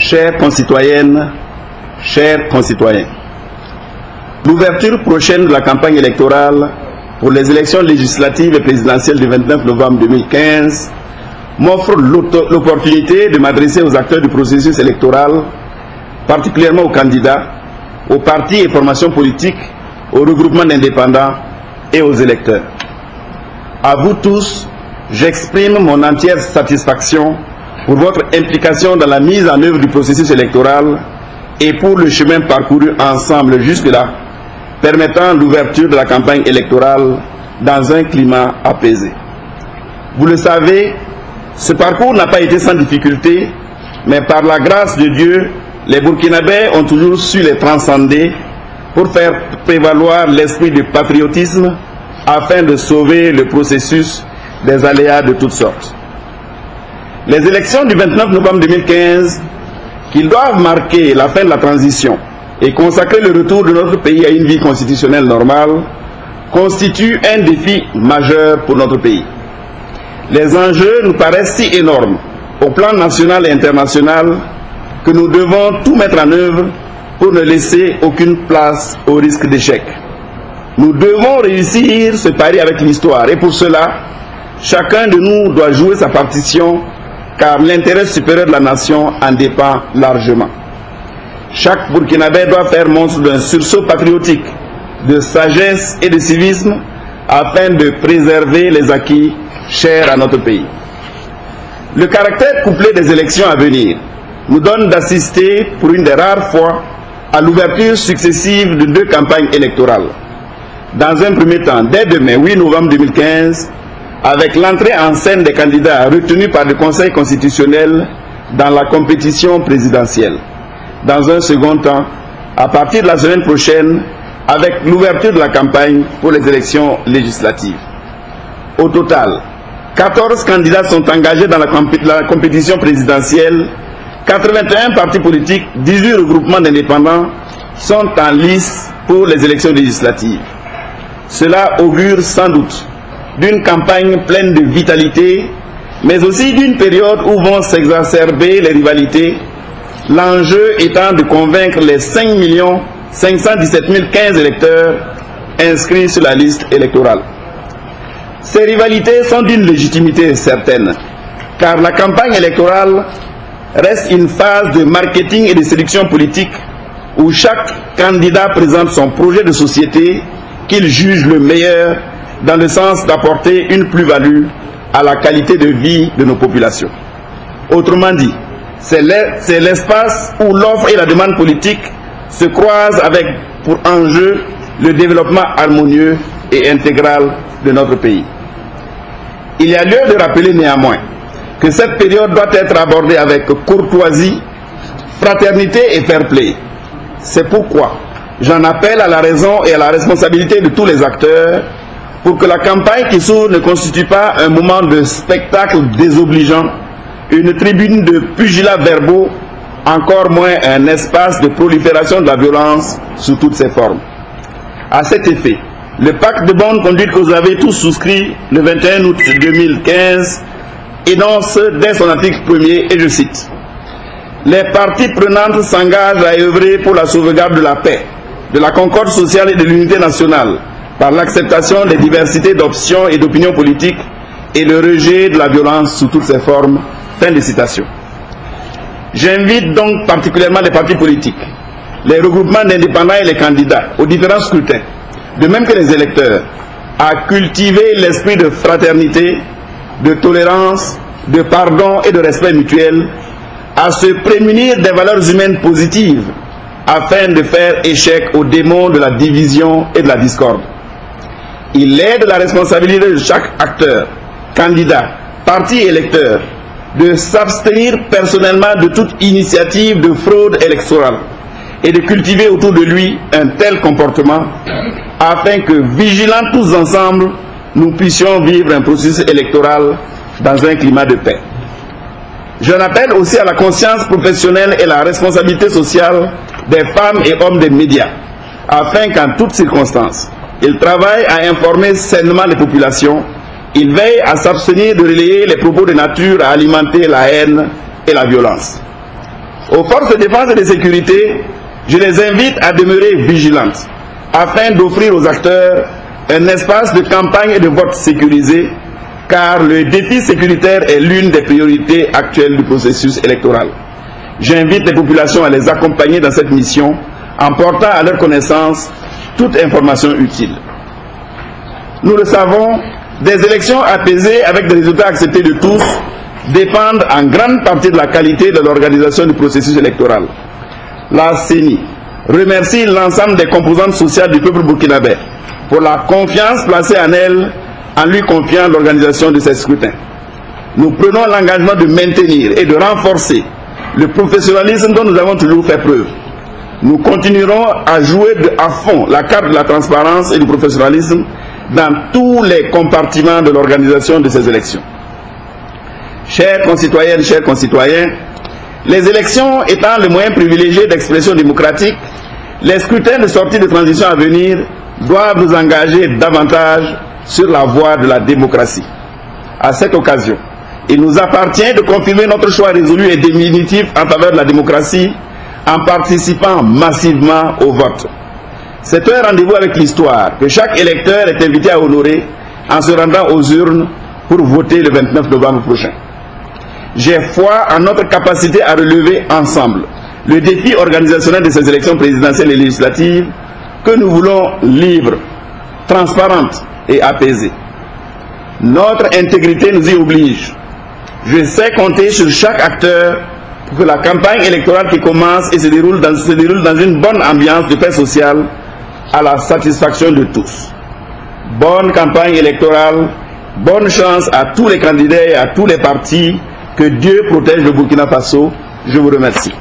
chères concitoyennes, chers concitoyens, l'ouverture prochaine de la campagne électorale pour les élections législatives et présidentielles du 29 novembre 2015 m'offre l'opportunité de m'adresser aux acteurs du processus électoral, particulièrement aux candidats, aux partis et formations politiques, aux regroupements d'indépendants et aux électeurs. À vous tous, j'exprime mon entière satisfaction pour votre implication dans la mise en œuvre du processus électoral et pour le chemin parcouru ensemble jusque-là, permettant l'ouverture de la campagne électorale dans un climat apaisé. Vous le savez, ce parcours n'a pas été sans difficulté, mais par la grâce de Dieu, les Burkinabés ont toujours su les transcender pour faire prévaloir l'esprit du patriotisme afin de sauver le processus des aléas de toutes sortes. Les élections du 29 novembre 2015, qui doivent marquer la fin de la transition et consacrer le retour de notre pays à une vie constitutionnelle normale, constituent un défi majeur pour notre pays. Les enjeux nous paraissent si énormes au plan national et international que nous devons tout mettre en œuvre pour ne laisser aucune place au risque d'échec. Nous devons réussir ce pari avec l'histoire et pour cela, chacun de nous doit jouer sa partition car l'intérêt supérieur de la nation en dépend largement. Chaque Burkinabé doit faire montre d'un sursaut patriotique, de sagesse et de civisme afin de préserver les acquis chers à notre pays. Le caractère couplé des élections à venir nous donne d'assister pour une des rares fois à l'ouverture successive de 2 campagnes électorales. Dans un premier temps, dès demain, 8 novembre 2015, avec l'entrée en scène des candidats retenus par le Conseil constitutionnel dans la compétition présidentielle. Dans un second temps, à partir de la semaine prochaine, avec l'ouverture de la campagne pour les élections législatives. Au total, 14 candidats sont engagés dans la compétition présidentielle, 81 partis politiques, 18 regroupements d'indépendants sont en lice pour les élections législatives. Cela augure sans doute d'une campagne pleine de vitalité, mais aussi d'une période où vont s'exacerber les rivalités, l'enjeu étant de convaincre les 5 517 015 électeurs inscrits sur la liste électorale. Ces rivalités sont d'une légitimité certaine, car la campagne électorale reste une phase de marketing et de sélection politique où chaque candidat présente son projet de société qu'il juge le meilleur dans le sens d'apporter une plus-value à la qualité de vie de nos populations. Autrement dit, c'est l'espace où l'offre et la demande politique se croisent avec pour enjeu le développement harmonieux et intégral de notre pays. Il y a lieu de rappeler néanmoins que cette période doit être abordée avec courtoisie, fraternité et fair play. C'est pourquoi j'en appelle à la raison et à la responsabilité de tous les acteurs pour que la campagne qui s'ouvre ne constitue pas un moment de spectacle désobligeant, une tribune de pugilats verbaux, encore moins un espace de prolifération de la violence sous toutes ses formes. À cet effet, le pacte de bonne conduite que vous avez tous souscrit le 21 août 2015 énonce dès son article 1er, et je cite: « Les parties prenantes s'engagent à œuvrer pour la sauvegarde de la paix, de la concorde sociale et de l'unité nationale, par l'acceptation des diversités d'options et d'opinions politiques et le rejet de la violence sous toutes ses formes. » Fin de citation. J'invite donc particulièrement les partis politiques, les regroupements d'indépendants et les candidats aux différents scrutins, de même que les électeurs, à cultiver l'esprit de fraternité, de tolérance, de pardon et de respect mutuel, à se prémunir des valeurs humaines positives afin de faire échec aux démons de la division et de la discorde. Il est de la responsabilité de chaque acteur, candidat, parti et électeur, de s'abstenir personnellement de toute initiative de fraude électorale et de cultiver autour de lui un tel comportement afin que, vigilants tous ensemble, nous puissions vivre un processus électoral dans un climat de paix. J'en appelle aussi à la conscience professionnelle et la responsabilité sociale des femmes et hommes des médias, afin qu'en toutes circonstances, ils travaillent à informer sainement les populations, ils veillent à s'abstenir de relayer les propos de nature à alimenter la haine et la violence. Aux forces de défense et de sécurité, je les invite à demeurer vigilantes afin d'offrir aux acteurs un espace de campagne et de vote sécurisé, car le défi sécuritaire est l'une des priorités actuelles du processus électoral. J'invite les populations à les accompagner dans cette mission en portant à leur connaissance toute information utile. Nous le savons, des élections apaisées avec des résultats acceptés de tous dépendent en grande partie de la qualité de l'organisation du processus électoral. La CENI remercie l'ensemble des composantes sociales du peuple burkinabé pour la confiance placée en elle en lui confiant l'organisation de ces scrutins. Nous prenons l'engagement de maintenir et de renforcer le professionnalisme dont nous avons toujours fait preuve. Nous continuerons à jouer à fond la carte de la transparence et du professionnalisme dans tous les compartiments de l'organisation de ces élections. Chères concitoyennes, chers concitoyens, les élections étant le moyen privilégié d'expression démocratique, les scrutins de sortie de transition à venir doivent nous engager davantage sur la voie de la démocratie. À cette occasion, il nous appartient de confirmer notre choix résolu et définitif en faveur de la démocratie en participant massivement au vote. C'est un rendez-vous avec l'histoire que chaque électeur est invité à honorer en se rendant aux urnes pour voter le 29 novembre prochain. J'ai foi en notre capacité à relever ensemble le défi organisationnel de ces élections présidentielles et législatives que nous voulons libres, transparentes et apaisées. Notre intégrité nous y oblige. Je sais compter sur chaque acteur pour que la campagne électorale qui commence et se déroule dans une bonne ambiance de paix sociale à la satisfaction de tous. Bonne campagne électorale, bonne chance à tous les candidats et à tous les partis. Que Dieu protège le Burkina Faso. Je vous remercie.